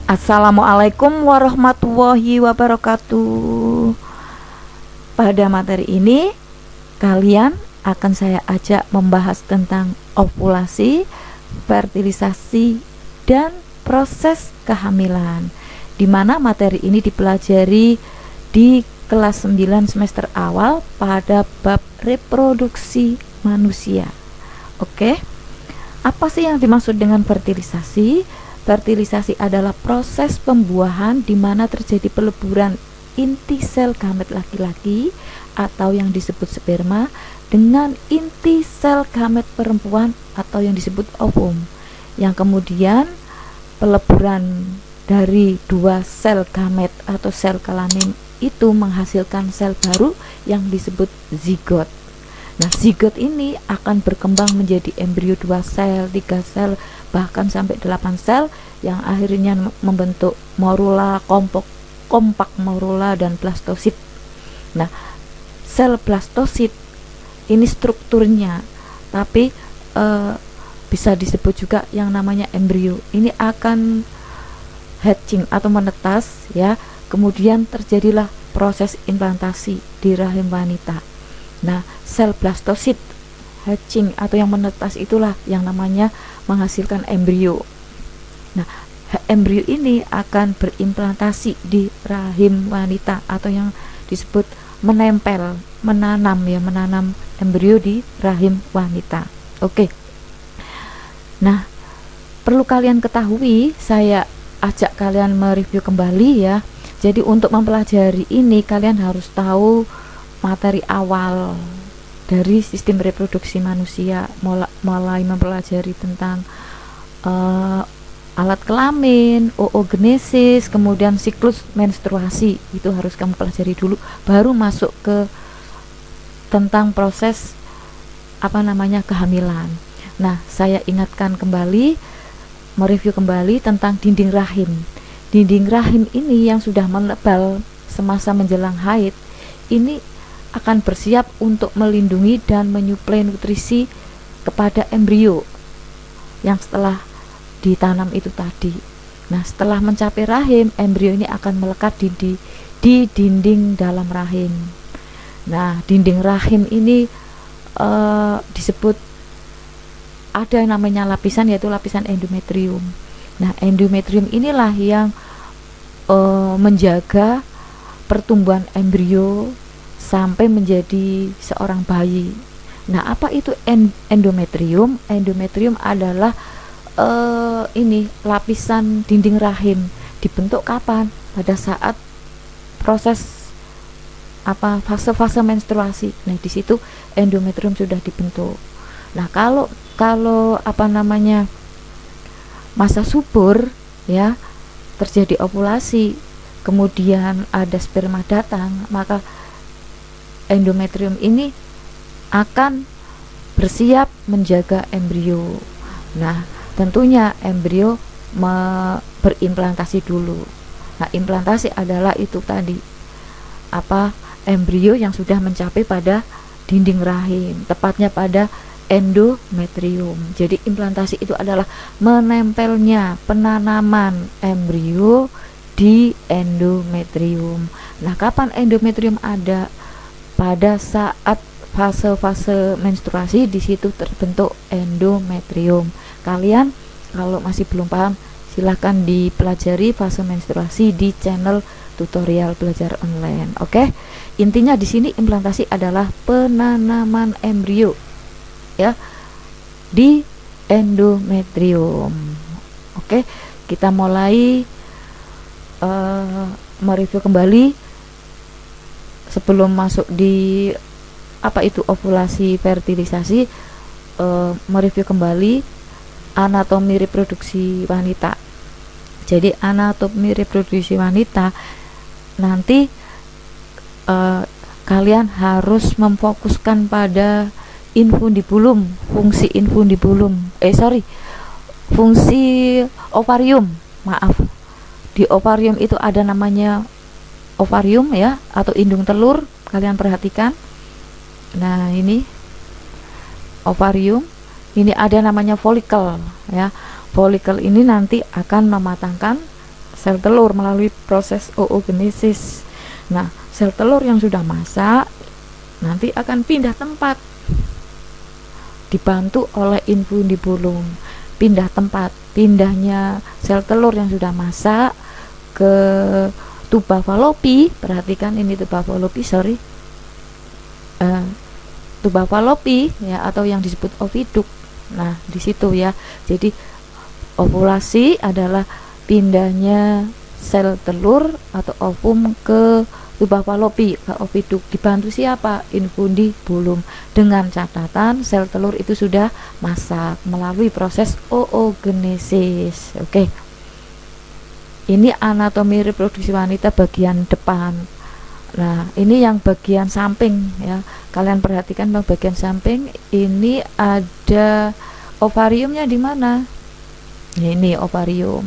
Assalamualaikum warahmatullahi wabarakatuh. Pada materi ini kalian akan saya ajak membahas tentang ovulasi, fertilisasi, dan proses kehamilan, di mana materi ini dipelajari di kelas 9 semester awal pada bab reproduksi manusia. Oke, apa sih yang dimaksud dengan fertilisasi? Fertilisasi adalah proses pembuahan di mana terjadi peleburan inti sel gamet laki-laki atau yang disebut sperma dengan inti sel gamet perempuan atau yang disebut ovum, yang kemudian peleburan dari dua sel gamet atau sel kelamin itu menghasilkan sel baru yang disebut zigot. Nah, zigot ini akan berkembang menjadi embrio 2 sel, 3 sel, bahkan sampai 8 sel yang akhirnya membentuk morula, kompak morula, dan blastosit. Nah, sel blastosit ini strukturnya, tapi bisa disebut juga yang namanya embrio. Ini akan hatching atau menetas ya, kemudian terjadilah proses implantasi di rahim wanita. Nah, sel blastosit hatching atau yang menetas itulah yang namanya menghasilkan embrio. Nah, embrio ini akan berimplantasi di rahim wanita atau yang disebut menempel, menanam embrio di rahim wanita. Oke. Nah, perlu kalian ketahui, saya ajak kalian mereview kembali ya. Jadi untuk mempelajari ini kalian harus tahu materi awal dari sistem reproduksi manusia, mulai mempelajari tentang alat kelamin, oogenesis, kemudian siklus menstruasi. Itu harus kamu pelajari dulu, baru masuk ke tentang proses kehamilan. Nah, saya ingatkan kembali, mereview kembali tentang dinding rahim. Dinding rahim ini yang sudah menebal semasa menjelang haid ini akan bersiap untuk melindungi dan menyuplai nutrisi kepada embrio yang setelah ditanam itu tadi. Nah, setelah mencapai rahim, embrio ini akan melekat di dinding dalam rahim. Nah, dinding rahim ini disebut ada yang namanya lapisan, yaitu lapisan endometrium. Nah, endometrium inilah yang menjaga pertumbuhan embrio sampai menjadi seorang bayi. Nah, apa itu endometrium? Endometrium adalah ini lapisan dinding rahim. Dibentuk kapan? Pada saat proses fase-fase menstruasi. Nah, di situ endometrium sudah dibentuk. Nah, kalau masa subur ya, terjadi ovulasi, kemudian ada sperma datang, maka endometrium ini akan bersiap menjaga embrio. Nah, tentunya embrio berimplantasi dulu. Nah, implantasi adalah itu tadi, embrio yang sudah mencapai pada dinding rahim, tepatnya pada endometrium. Jadi implantasi itu adalah menempelnya penanaman embrio di endometrium. Nah, kapan endometrium ada? Pada saat fase-fase menstruasi, di situ terbentuk endometrium. Kalian kalau masih belum paham, silahkan dipelajari fase menstruasi di channel tutorial belajar online. Oke. Intinya di sini implantasi adalah penanaman embrio ya di endometrium. Oke, kita mulai mereview kembali sebelum masuk di ovulasi, fertilisasi. Mereview kembali anatomi reproduksi wanita. Jadi anatomi reproduksi wanita nanti kalian harus memfokuskan pada infundibulum, fungsi infundibulum. Fungsi ovarium. Maaf. Di ovarium itu ada namanya ovarium ya, atau indung telur. Kalian perhatikan. Nah, ini ovarium. Ini ada namanya folikel ya. Folikel ini nanti akan mematangkan sel telur melalui proses oogenesis. Nah, sel telur yang sudah masak nanti akan pindah tempat, dibantu oleh infundibulum. Pindah tempat, pindahnya sel telur yang sudah masak ke tuba Fallopi. Perhatikan ini tuba Fallopi, tuba Fallopi ya, atau yang disebut oviduk. Nah, di situ ya. Jadi ovulasi adalah pindahnya sel telur atau ovum ke tuba Fallopi, ke oviduk. Dibantu siapa? Infundibulum. Dengan catatan sel telur itu sudah masak melalui proses oogenesis. Oke. Ini anatomi reproduksi wanita bagian depan. Nah, ini yang bagian samping ya. Kalian perhatikan bagian samping ini ada ovariumnya di mana? Ini ovarium.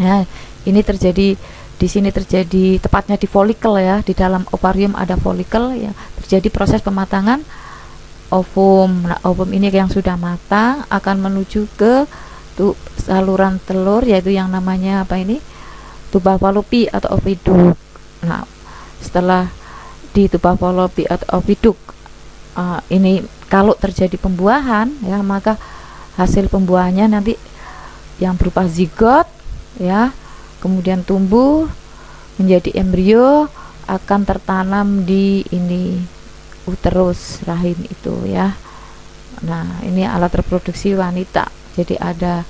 Nah, ini terjadi di sini, terjadi tepatnya di folikel ya. Di dalam ovarium ada folikel ya. Terjadi proses pematangan ovum. Nah, ovum ini yang sudah matang akan menuju ke saluran telur, yaitu yang namanya apa ini? Tuba Fallopi atau oviduk. Nah, setelah di tuba Fallopi atau oviduk ini kalau terjadi pembuahan ya, maka hasil pembuahannya nanti yang berupa zigot ya, kemudian tumbuh menjadi embrio, akan tertanam di ini uterus rahim itu ya. Nah, ini alat reproduksi wanita. Jadi ada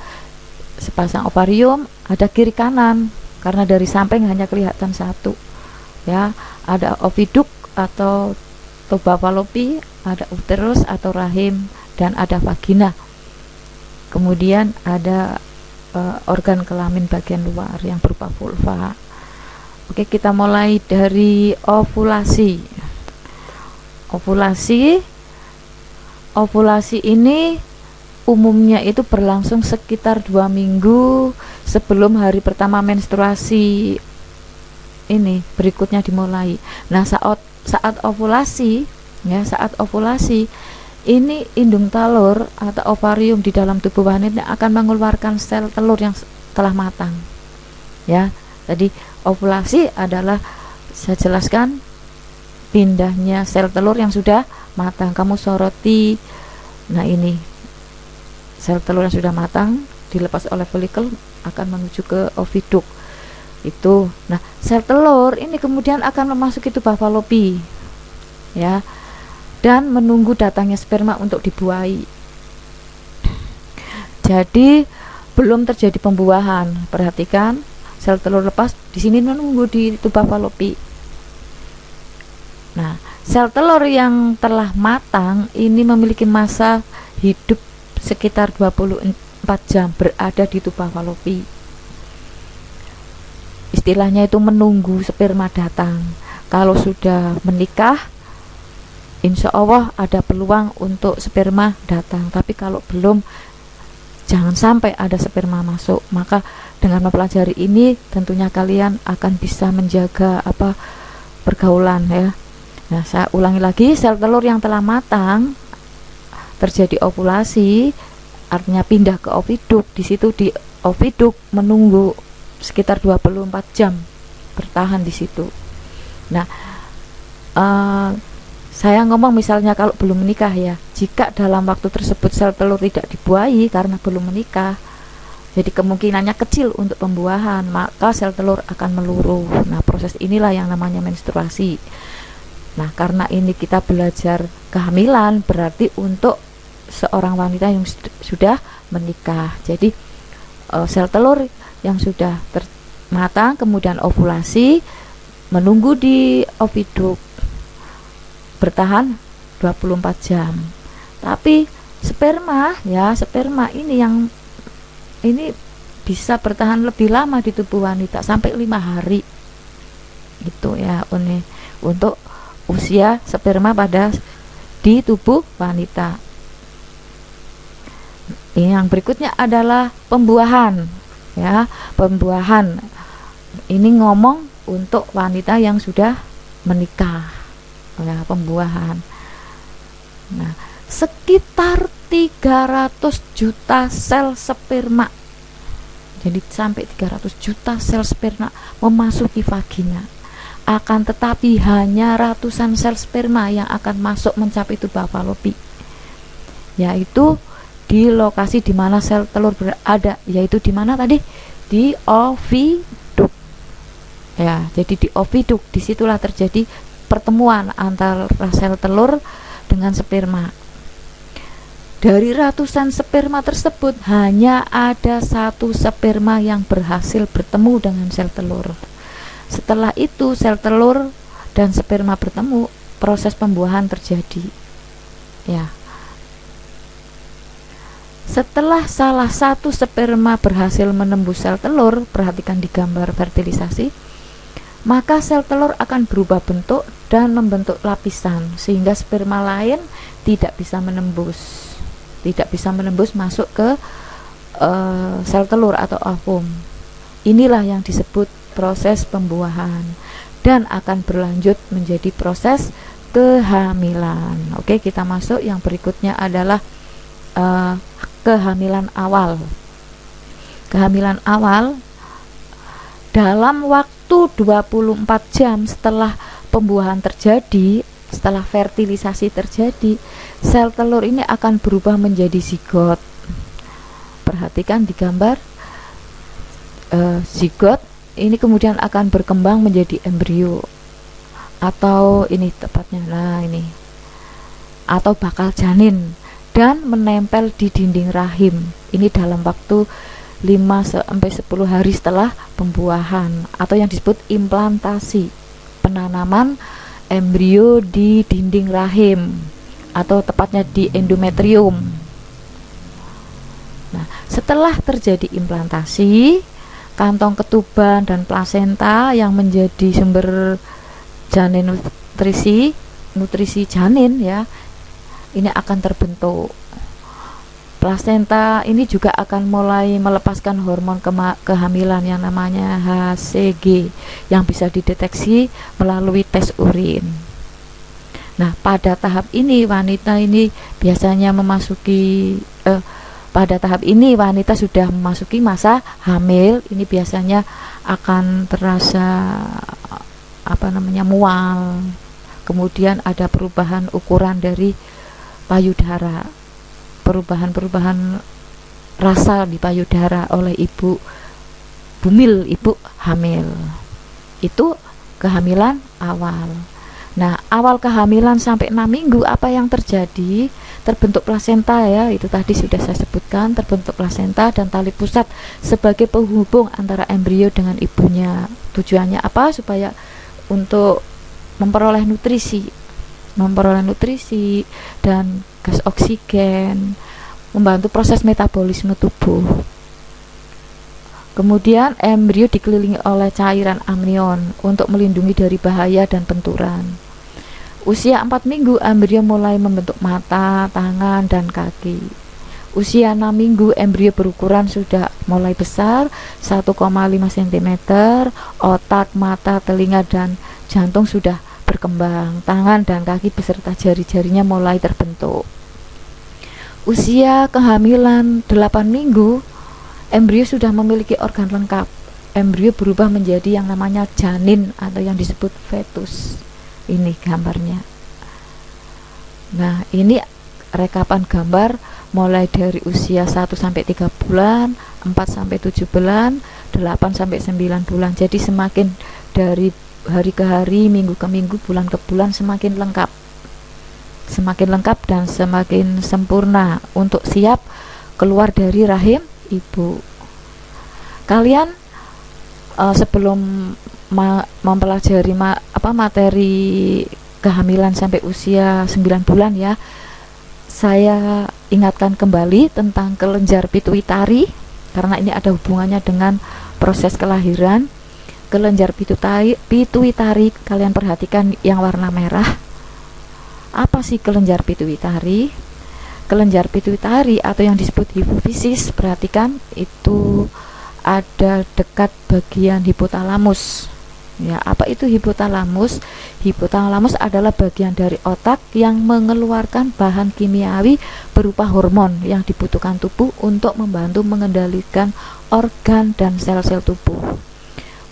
sepasang ovarium, ada kiri kanan, karena dari samping hanya kelihatan satu ya. Ada oviduk atau tuba Fallopi, ada uterus atau rahim, dan ada vagina. Kemudian ada organ kelamin bagian luar yang berupa vulva. Oke, kita mulai dari ovulasi. Ovulasi ini umumnya itu berlangsung sekitar 2 minggu sebelum hari pertama menstruasi ini berikutnya dimulai. Nah, saat ovulasi ya, saat ovulasi ini indung telur atau ovarium di dalam tubuh wanita akan mengeluarkan sel telur yang telah matang ya. Tadi ovulasi adalah, saya jelaskan, pindahnya sel telur yang sudah matang. Kamu soroti, nah ini sel telur yang sudah matang dilepas oleh folikel akan menuju ke oviduk itu. Nah, sel telur ini kemudian akan memasuki tuba Fallopi ya, dan menunggu datangnya sperma untuk dibuahi. Jadi belum terjadi pembuahan. Perhatikan, sel telur lepas di sini menunggu di tuba Fallopi. Nah, sel telur yang telah matang ini memiliki masa hidup sekitar 24 jam berada di tuba Fallopi. Istilahnya itu menunggu sperma datang. Kalau sudah menikah, insya Allah ada peluang untuk sperma datang. Tapi kalau belum, jangan sampai ada sperma masuk. Maka dengan mempelajari ini tentunya kalian akan bisa menjaga pergaulan ya. Nah, saya ulangi lagi, sel telur yang telah matang terjadi ovulasi, artinya pindah ke oviduk. Di situ di oviduk menunggu sekitar 24 jam, bertahan di situ. Nah, saya ngomong misalnya kalau belum menikah ya, jika dalam waktu tersebut sel telur tidak dibuahi karena belum menikah, jadi kemungkinannya kecil untuk pembuahan, maka sel telur akan meluruh. Nah, proses inilah yang namanya menstruasi. Nah, karena ini kita belajar kehamilan, berarti untuk seorang wanita yang sudah menikah. Jadi sel telur yang sudah matang kemudian ovulasi, menunggu di oviduk, bertahan 24 jam. Tapi sperma ini bisa bertahan lebih lama di tubuh wanita, sampai 5 hari gitu ya, untuk usia sperma pada di tubuh wanita. Yang berikutnya adalah pembuahan ya. Pembuahan ini ngomong untuk wanita yang sudah menikah ya, pembuahan. Nah, sekitar 300 juta sel sperma Jadi sampai 300 juta sel sperma memasuki vagina. Akan tetapi hanya ratusan sel sperma yang akan masuk mencapai tuba falopi, yaitu di lokasi di mana sel telur berada, yaitu di mana tadi? Di oviduk. Ya, jadi di oviduk disitulah terjadi pertemuan antara sel telur dengan sperma. Dari ratusan sperma tersebut hanya ada satu sperma yang berhasil bertemu dengan sel telur. Setelah itu sel telur dan sperma bertemu, proses pembuahan terjadi. Ya. Setelah salah satu sperma berhasil menembus sel telur, perhatikan di gambar fertilisasi, maka sel telur akan berubah bentuk dan membentuk lapisan sehingga sperma lain tidak bisa menembus masuk ke sel telur atau ovum. Inilah yang disebut proses pembuahan dan akan berlanjut menjadi proses kehamilan. Oke, kita masuk yang berikutnya adalah kehamilan awal. Kehamilan awal dalam waktu 24 jam setelah pembuahan terjadi, setelah fertilisasi terjadi, sel telur ini akan berubah menjadi zigot. Perhatikan di gambar zigot ini kemudian akan berkembang menjadi embrio, atau ini tepatnya, nah ini, atau bakal janin, dan menempel di dinding rahim. Ini dalam waktu 5-10 hari setelah pembuahan, atau yang disebut implantasi, penanaman embrio di dinding rahim, atau tepatnya di endometrium. Nah, setelah terjadi implantasi, kantong ketuban dan plasenta yang menjadi sumber janin nutrisi janin ya, ini akan terbentuk. Plasenta ini juga akan mulai melepaskan hormon kehamilan yang namanya HCG yang bisa dideteksi melalui tes urin. Nah, pada tahap ini wanita ini biasanya wanita sudah memasuki masa hamil. Ini biasanya akan terasa mual. Kemudian ada perubahan ukuran dari payudara, perubahan rasa di payudara oleh ibu hamil. Itu kehamilan awal. Nah, awal kehamilan sampai 6 minggu apa yang terjadi? Terbentuk plasenta ya, itu tadi sudah saya sebutkan, terbentuk plasenta dan tali pusat sebagai penghubung antara embrio dengan ibunya. Tujuannya apa? Supaya untuk memperoleh nutrisi dan gas oksigen, membantu proses metabolisme tubuh. Kemudian embrio dikelilingi oleh cairan amnion untuk melindungi dari bahaya dan benturan. Usia 4 minggu embrio mulai membentuk mata, tangan, dan kaki. Usia 6 minggu embrio berukuran sudah mulai besar, 1,5 cm, otak, mata, telinga, dan jantung sudah berkembang. Tangan dan kaki beserta jari-jarinya mulai terbentuk. Usia kehamilan 8 minggu, embrio sudah memiliki organ lengkap. Embrio berubah menjadi yang namanya janin atau yang disebut fetus. Ini gambarnya. Nah, ini rekapan gambar mulai dari usia 1-3 bulan, 4-7 bulan, 8-9 bulan. Jadi semakin dari hari ke hari, minggu ke minggu, bulan ke bulan semakin lengkap dan semakin sempurna untuk siap keluar dari rahim ibu. Kalian sebelum mempelajari materi kehamilan sampai usia 9 bulan ya, saya ingatkan kembali tentang kelenjar pituitari karena ini ada hubungannya dengan proses kelahiran. Kelenjar pituitari, kalian perhatikan yang warna merah. Apa sih kelenjar pituitari? Kelenjar pituitari atau yang disebut hipofisis, perhatikan itu ada dekat bagian hipotalamus. Ya, apa itu hipotalamus? Hipotalamus adalah bagian dari otak yang mengeluarkan bahan kimiawi berupa hormon yang dibutuhkan tubuh untuk membantu mengendalikan organ dan sel-sel tubuh.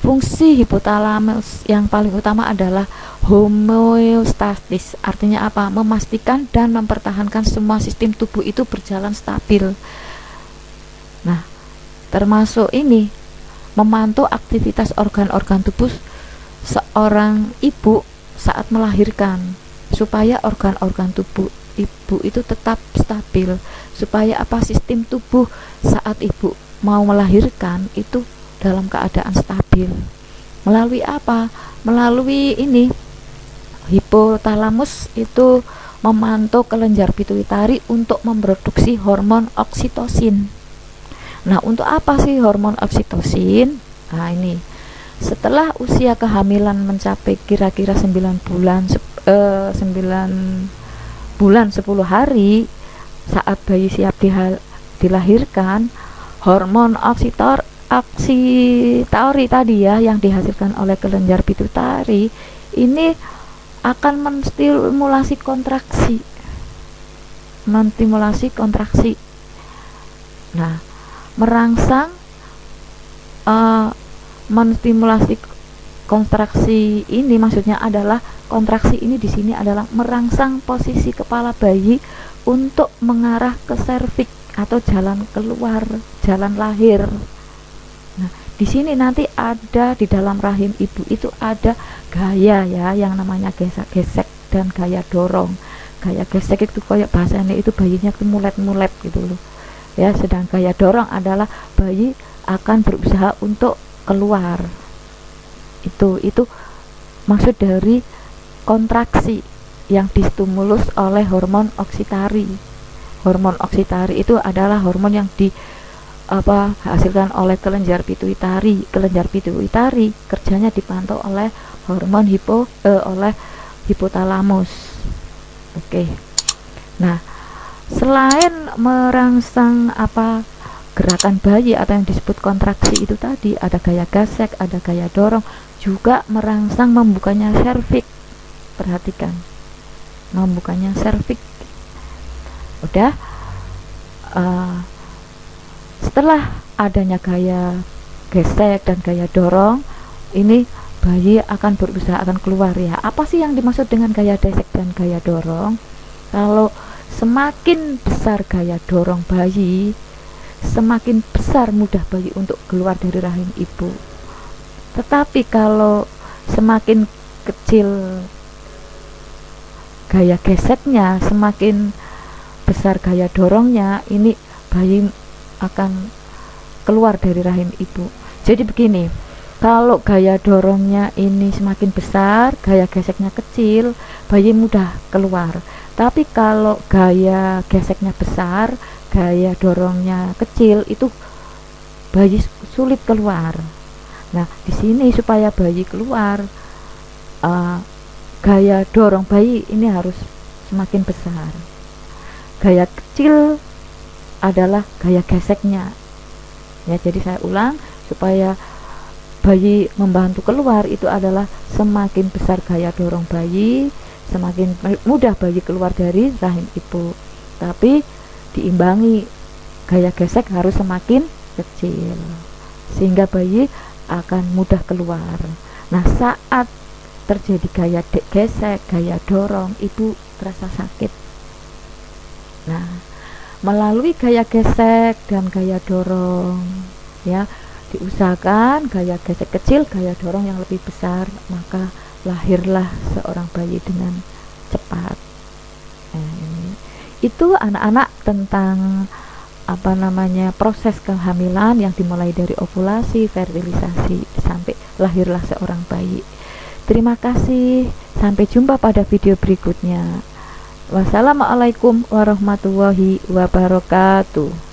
Fungsi hipotalamus yang paling utama adalah homeostatis, artinya apa? Memastikan dan mempertahankan semua sistem tubuh itu berjalan stabil. Nah, termasuk ini memantau aktivitas organ-organ tubuh seorang ibu saat melahirkan, supaya organ-organ tubuh ibu itu tetap stabil, supaya apa? Sistem tubuh saat ibu mau melahirkan itu dalam keadaan stabil. Melalui apa? Melalui ini, hipotalamus itu memantau kelenjar pituitari untuk memproduksi hormon oksitosin. Nah, untuk apa sih hormon oksitosin? Nah, ini setelah usia kehamilan mencapai kira-kira 9 bulan 10 hari, saat bayi siap dilahirkan, hormon oksitori tadi ya, yang dihasilkan oleh kelenjar pituitari ini akan menstimulasi kontraksi. Nah, merangsang menstimulasi kontraksi ini, maksudnya adalah kontraksi ini di sini adalah merangsang posisi kepala bayi untuk mengarah ke serviks atau jalan keluar, jalan lahir. Nah, di sini nanti ada di dalam rahim ibu itu ada gaya ya, yang namanya gesek dan gaya dorong. Gaya gesek itu kayak bahasanya itu bayinya itu mulet-mulet gitu loh ya, sedang gaya dorong adalah bayi akan berusaha untuk keluar. Itu maksud dari kontraksi yang distimulus oleh hormon oksitari. Hormon oksitari itu adalah hormon yang dihasilkan oleh kelenjar pituitari. Kelenjar pituitari kerjanya dipantau oleh hormon oleh hipotalamus. Oke. Nah, selain merangsang gerakan bayi atau yang disebut kontraksi itu tadi, ada gaya gesek, ada gaya dorong, juga merangsang membukanya serviks. Perhatikan, membukanya serviks. Udah, setelah adanya gaya gesek dan gaya dorong, ini bayi akan berusaha akan keluar ya. Apa sih yang dimaksud dengan gaya gesek dan gaya dorong? Kalau semakin besar gaya dorong bayi, semakin besar mudah bayi untuk keluar dari rahim ibu. Tetapi kalau semakin kecil gaya geseknya, semakin besar gaya dorongnya, ini bayi akan keluar dari rahim ibu. Jadi begini, kalau gaya dorongnya ini semakin besar, gaya geseknya kecil, bayi mudah keluar. Tapi kalau gaya geseknya besar, gaya dorongnya kecil, itu bayi sulit keluar. Nah, di sini supaya bayi keluar, gaya dorong bayi ini harus semakin besar. Gaya kecil adalah gaya geseknya. Ya, jadi saya ulang, supaya bayi membantu keluar itu adalah semakin besar gaya dorong bayi, semakin mudah bayi keluar dari rahim ibu. Tapi diimbangi, gaya gesek harus semakin kecil sehingga bayi akan mudah keluar. Nah, saat terjadi gaya gesek, gaya dorong, ibu terasa sakit. Nah, melalui gaya gesek dan gaya dorong ya, diusahakan gaya gesek kecil, gaya dorong yang lebih besar, maka lahirlah seorang bayi dengan cepat. Itu anak-anak tentang proses kehamilan yang dimulai dari ovulasi, fertilisasi sampai lahirlah seorang bayi. Terima kasih, sampai jumpa pada video berikutnya. Wassalamualaikum warahmatullahi wabarakatuh.